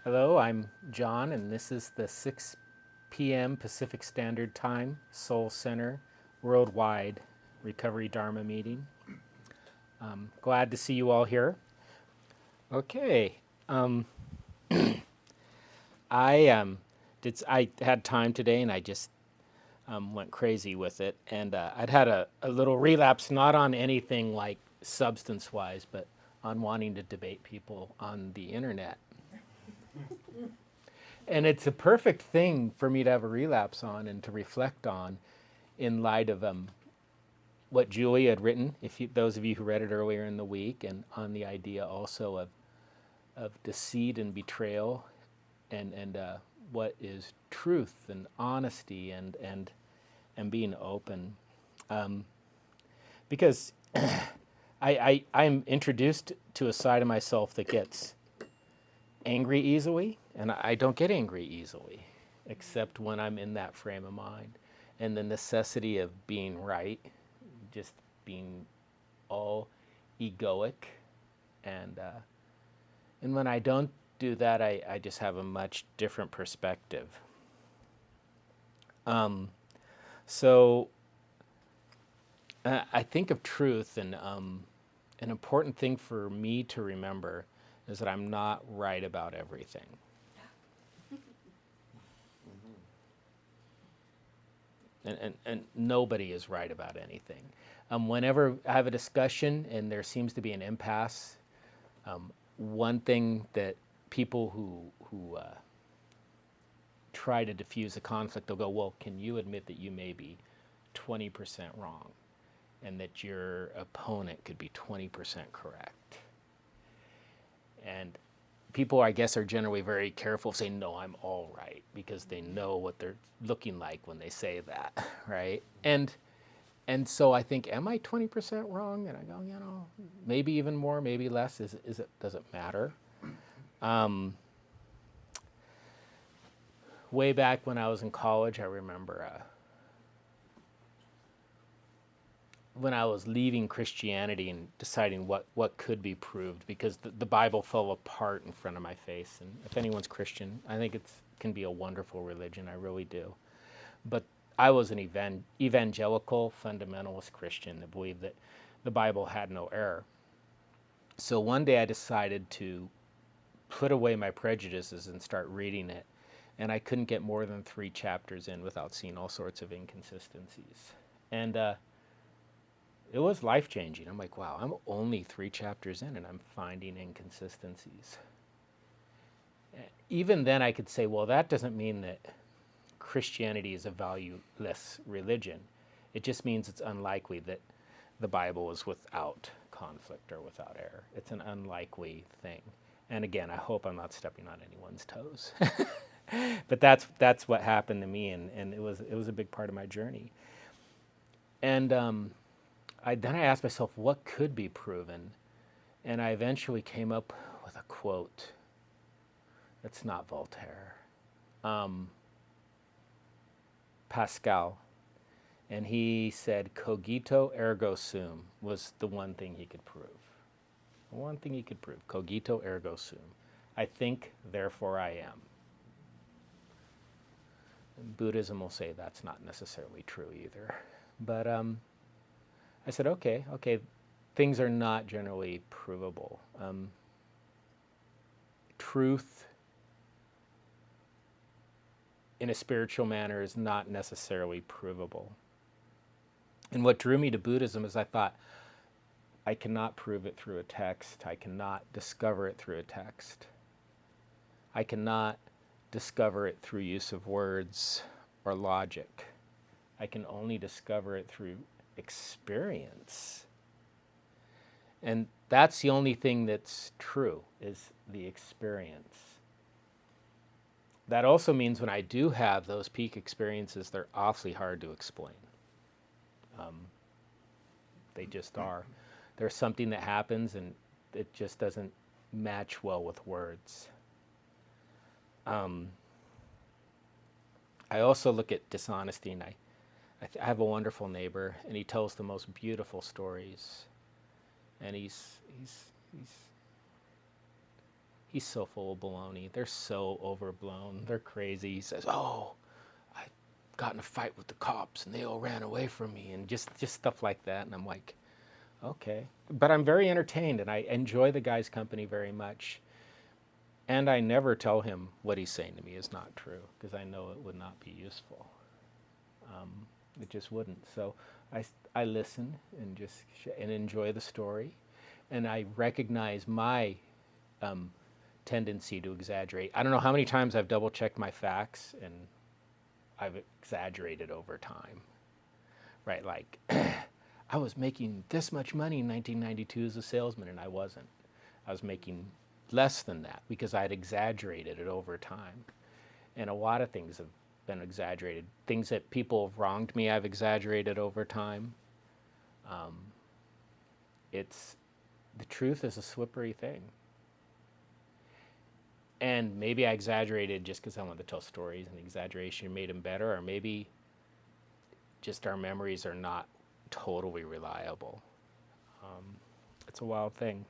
Hello, I'm John, and this is the 6 p.m. Pacific Standard Time Soul Center Worldwide Recovery Dharma meeting. Glad to see you all here. Okay, I had time today, and I just went crazy with it, and I'd had a little relapse, not on anything like substance-wise, but on wanting to debate people on the internet. And it's a perfect thing for me to have a relapse on and to reflect on in light of what Julia had written, those of you who read it earlier in the week, and on the idea also of deceit and betrayal and what is truth and honesty and being open. Because I'm introduced to a side of myself that gets angry easily, and I don't get angry easily, except when I'm in that frame of mind. And the necessity of being right, just being all egoic, and and when I don't do that, I just have a much different perspective. So I think of truth, and an important thing for me to remember is that I'm not right about everything. And nobody is right about anything. Whenever I have a discussion and there seems to be an impasse, one thing that people who try to diffuse a conflict, they'll go, well, can you admit that you may be 20% wrong and that your opponent could be 20% correct? And people, I guess, are generally very careful of saying, no, I'm all right, because they know what they're looking like when they say that, right? And so I think, am I 20% wrong? And I go, maybe even more, maybe less. Does it matter? Way back when I was in college, I remember when I was leaving Christianity and deciding what could be proved, because the Bible fell apart in front of my face. And if anyone's Christian, I think it can be a wonderful religion. I really do. But I was an evangelical fundamentalist Christian that believed that the Bible had no error. So one day I decided to put away my prejudices and start reading it. And I couldn't get more than 3 chapters in without seeing all sorts of inconsistencies. And it was life-changing. I'm like, wow, I'm only 3 chapters in and I'm finding inconsistencies. Even then I could say, well, that doesn't mean that Christianity is a valueless religion. It just means it's unlikely that the Bible is without conflict or without error. It's an unlikely thing. And again, I hope I'm not stepping on anyone's toes. But that's what happened to me, and it was a big part of my journey. And then I asked myself, what could be proven? And I eventually came up with a quote. It's not Voltaire. Pascal. And he said, cogito ergo sum was the one thing he could prove. The one thing he could prove, cogito ergo sum. I think, therefore I am. And Buddhism will say that's not necessarily true either. But I said, okay, things are not generally provable. Truth in a spiritual manner is not necessarily provable. And what drew me to Buddhism is I thought, I cannot prove it through a text. I cannot discover it through a text. I cannot discover it through use of words or logic. I can only discover it through experience. And that's the only thing that's true, is the experience. That also means when I do have those peak experiences, they're awfully hard to explain. They just are. There's something that happens and it just doesn't match well with words. I also look at dishonesty, and I have a wonderful neighbor, and he tells the most beautiful stories. And He's so full of baloney. They're so overblown. They're crazy. He says, "Oh, I got in a fight with the cops and they all ran away from me," and just stuff like that. And I'm like, okay. But I'm very entertained and I enjoy the guy's company very much. And I never tell him what he's saying to me is not true because I know it would not be useful. It just wouldn't. So I listen and just and enjoy the story, and I recognize my tendency to exaggerate. I don't know how many times I've double checked my facts and I've exaggerated over time. Right, like I was making this much money in 1992 as a salesman, and I wasn't. I was making less than that because I had exaggerated it over time. And a lot of things have been exaggerated. Things that people have wronged me, I've exaggerated over time. It's the truth is a slippery thing. And maybe I exaggerated just because I wanted to tell stories, and the exaggeration made them better, or maybe just our memories are not totally reliable. It's a wild thing.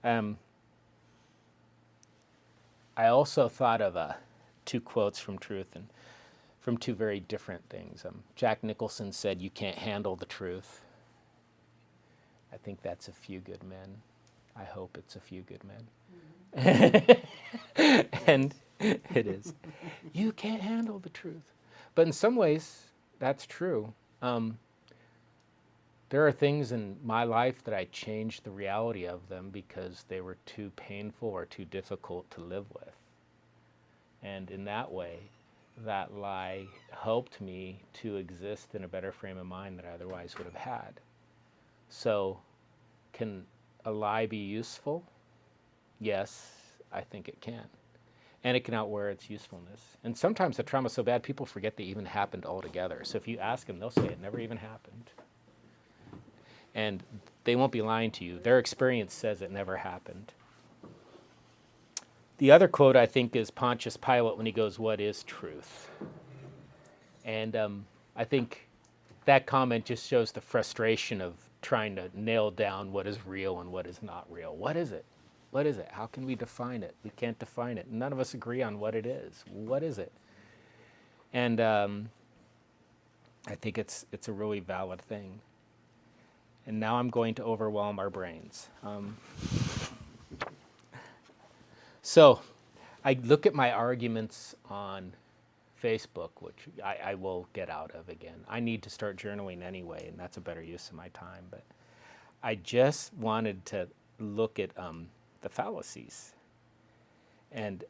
I also thought of two quotes from Truth, and from two very different things. Jack Nicholson said, "You can't handle the truth." I think that's A Few Good Men. I hope it's A Few Good Men. And it is. You can't handle the truth. But in some ways, that's true. There are things in my life that I changed the reality of them because they were too painful or too difficult to live with. And in that way, that lie helped me to exist in a better frame of mind than I otherwise would have had. So, can a lie be useful? Yes, I think it can. And it can outwear its usefulness. And sometimes the trauma's so bad, people forget they even happened altogether. So if you ask them, they'll say it never even happened. And they won't be lying to you. Their experience says it never happened. The other quote, I think, is Pontius Pilate when he goes, "What is truth?" And I think that comment just shows the frustration of trying to nail down what is real and what is not real. What is it? What is it? How can we define it? We can't define it. None of us agree on what it is. What is it? And I think it's a really valid thing. And now I'm going to overwhelm our brains. So I look at my arguments on Facebook, which I will get out of again. I need to start journaling anyway, and that's a better use of my time. But I just wanted to look at the fallacies and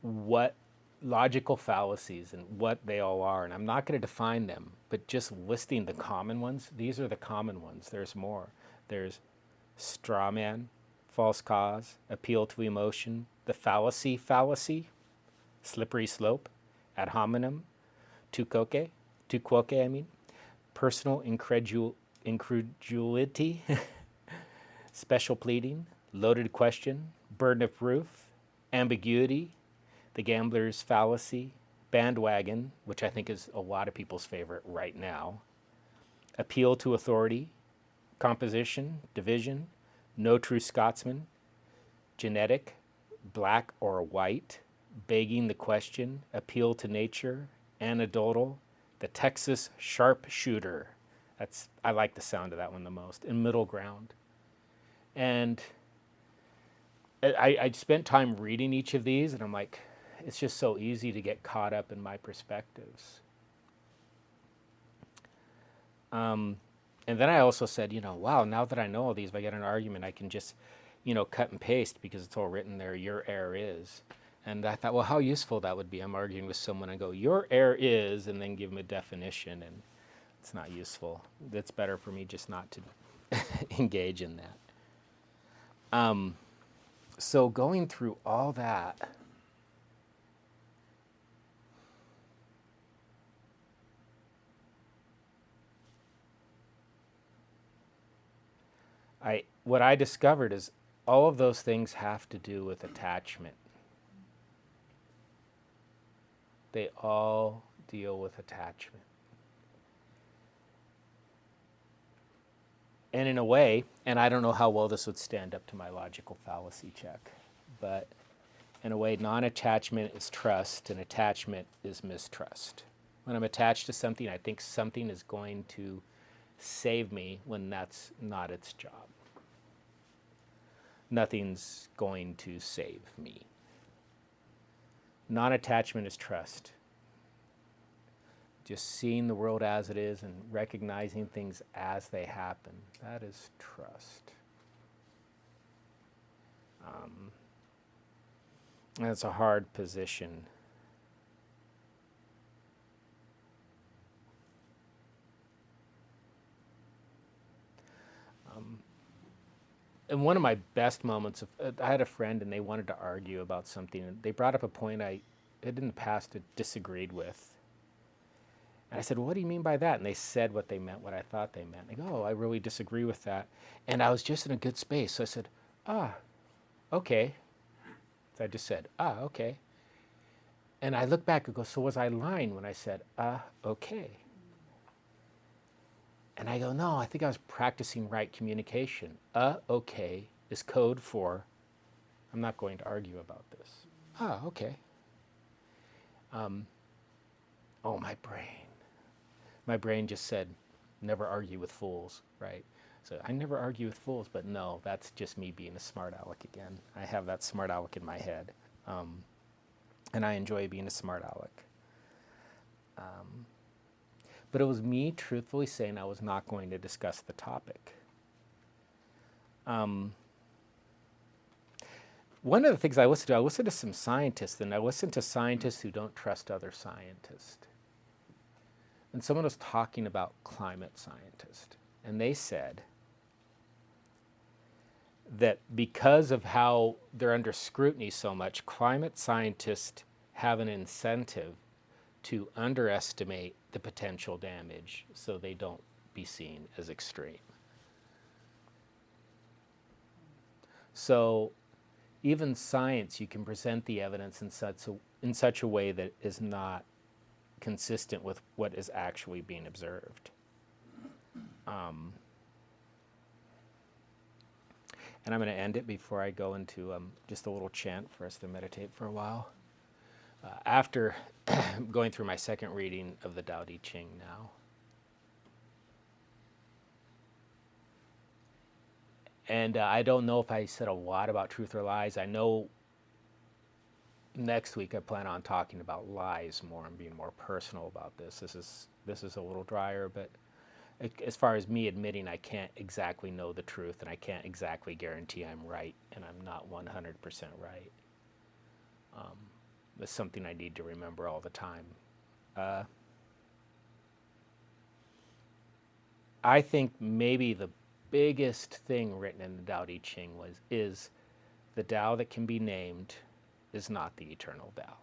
what logical fallacies and what they all are. And I'm not going to define them, but just listing the common ones. These are the common ones. There's more. There's straw man, false cause, appeal to emotion, the fallacy, slippery slope, ad hominem, tu quoque, personal incredulity, special pleading, loaded question, burden of proof, ambiguity, the gambler's fallacy, bandwagon, which I think is a lot of people's favorite right now, appeal to authority, composition, division, no true Scotsman, genetic, black or white, begging the question, appeal to nature, anecdotal, the Texas sharpshooter. I like the sound of that one the most, and middle ground. And I spent time reading each of these, and I'm like, it's just so easy to get caught up in my perspectives. And then I also said, wow, now that I know all these, if I get an argument, I can just, cut and paste because it's all written there, your error is. And I thought, well, how useful that would be. I'm arguing with someone and go, your error is, and then give them a definition, and it's not useful. It's better for me just not to engage in that. So going through all that, what I discovered is all of those things have to do with attachment. They all deal with attachment. And in a way, and I don't know how well this would stand up to my logical fallacy check, but in a way, non-attachment is trust and attachment is mistrust. When I'm attached to something, I think something is going to save me when that's not its job. Nothing's going to save me. Non-attachment is trust. Just seeing the world as it is and recognizing things as they happen. That is trust. That's a hard position. And one of my best moments of, I had a friend and they wanted to argue about something, and they brought up a point I had in the past disagreed with. And I said, well, what do you mean by that? And they said what they meant, what I thought they meant. They go, oh, I really disagree with that. And I was just in a good space. So I said, okay. So I just said, okay. And I look back and go, so was I lying when I said, okay? And I go, no, I think I was practicing right communication. Okay is code for, I'm not going to argue about this. Okay. Oh, my brain. My brain just said, never argue with fools, right? So I never argue with fools, but no, that's just me being a smart aleck again. I have that smart aleck in my head. And I enjoy being a smart aleck. But it was me truthfully saying I was not going to discuss the topic. One of the things I listened to some scientists, and I listened to scientists who don't trust other scientists. And someone was talking about climate scientists, and they said that because of how they're under scrutiny so much, climate scientists have an incentive to underestimate the potential damage so they don't be seen as extreme. So even science, you can present the evidence in such a way that is not consistent with what is actually being observed. And I'm going to end it before I go into just a little chant for us to meditate for a while. After going through my second reading of the Tao Te Ching now, and I don't know if I said a lot about truth or lies. I know next week I plan on talking about lies more and being more personal about this. This is a little drier, but as far as me admitting I can't exactly know the truth and I can't exactly guarantee I'm right and I'm not 100% right. It's something I need to remember all the time. I think maybe the biggest thing written in the Tao Te Ching is the Tao that can be named is not the eternal Tao.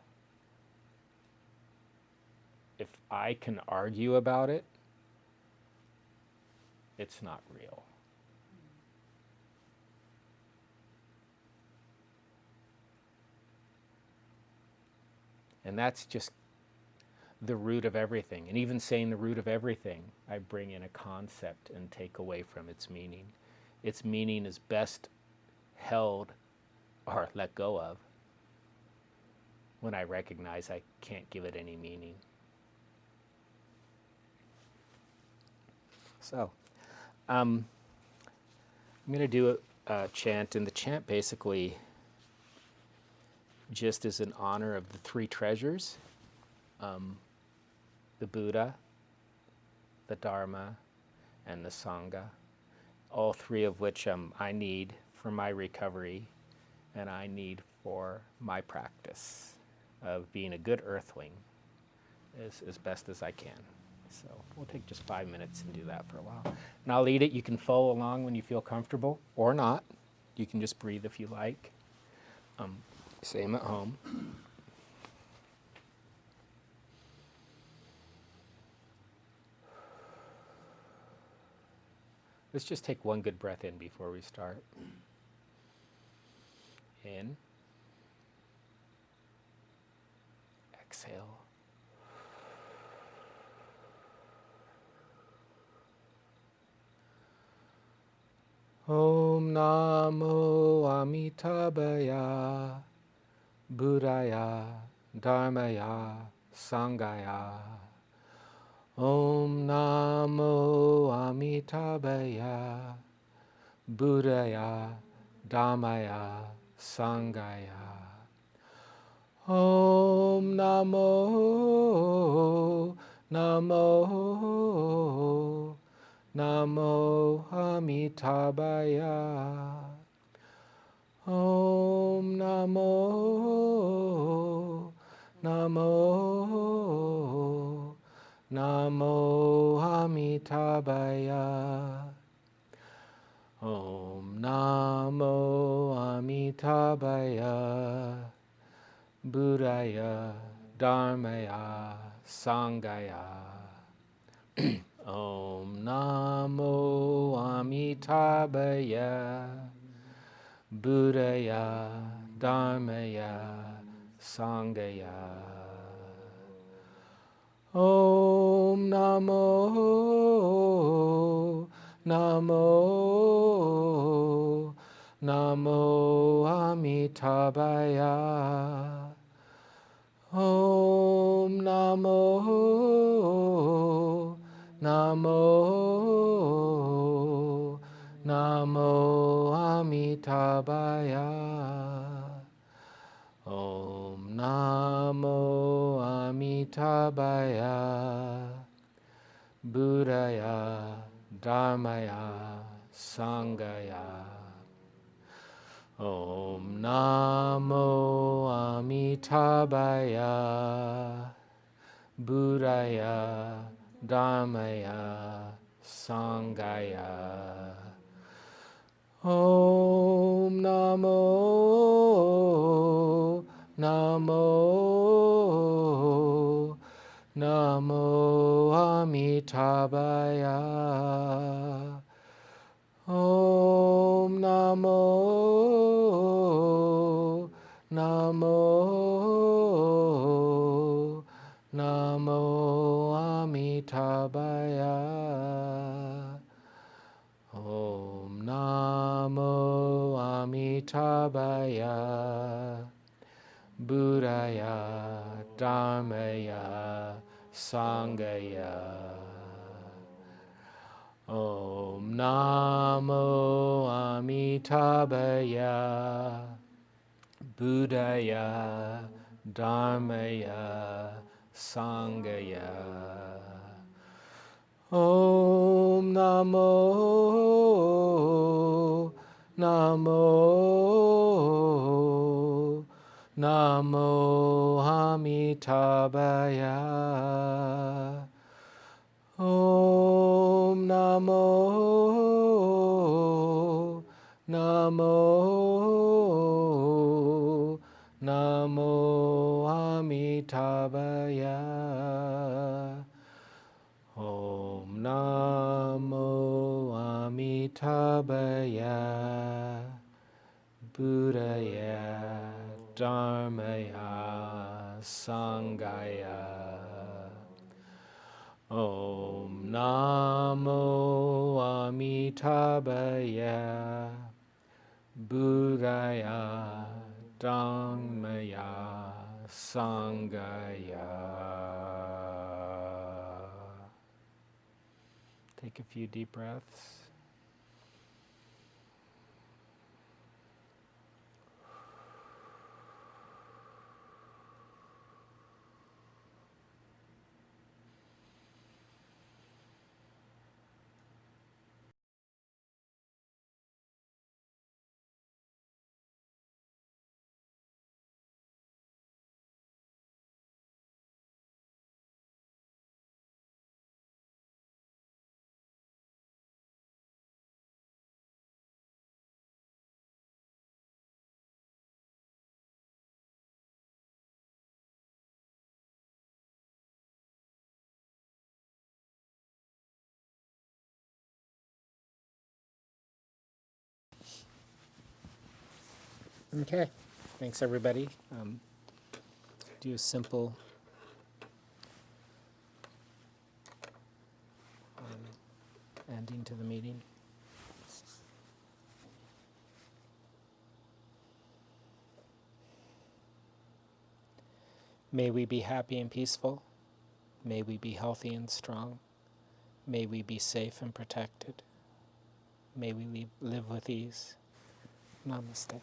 If I can argue about it, it's not real. And that's just the root of everything. And even saying the root of everything, I bring in a concept and take away from its meaning. Its meaning is best held or let go of when I recognize I can't give it any meaning. So, I'm going to do a chant, and the chant basically just is in honor of the three treasures, the Buddha, the Dharma, and the Sangha, all three of which I need for my recovery and I need for my practice of being a good earthling as best as I can. So we'll take just 5 minutes and do that for a while. And I'll lead it. You can follow along when you feel comfortable or not. You can just breathe if you like. Same at home. Let's just take one good breath in before we start. In. Exhale. Om Namo Amitabhaya Buddhaya Dharmaya Sangaya. Om Namo Amitabhaya Buddhaya Dharmaya Sangaya. Om Namo Namo Amitabhaya. Om Namo Amitabhaya. Om Namo Amitabhaya Buddhaya Dharmaya Sangaya. Om Namo Amitabhaya Buddhaya Dharmaya Sangaya. Om Namo Amitabhaya. Om Namo Amitabhaya. Om Namo Amitabhaya Buddhaya Dharmaya Sangaya. Om Namo Amitabhaya Buddhaya Dharmaya Sangaya. Om Namo Amitabhaya. Om Namo Amitabhaya. Om Namo Amitabhaya Buddhaya Dharmaya Sangaya. Om Namo Amitabhaya Buddhaya Dharmaya Sangaya. Om Namo Amitabhaya. Om Namo Amitabhaya. Om Namo Amitabhaya Buddhaya Dharmaya Sangaya. Om Namo Amitabhaya Buddhaya Dharmaya Sangaya. Take a few deep breaths. Okay, thanks everybody. Do a simple ending to the meeting. May we be happy and peaceful. May we be healthy and strong. May we be safe and protected. May we live with ease. Namaste.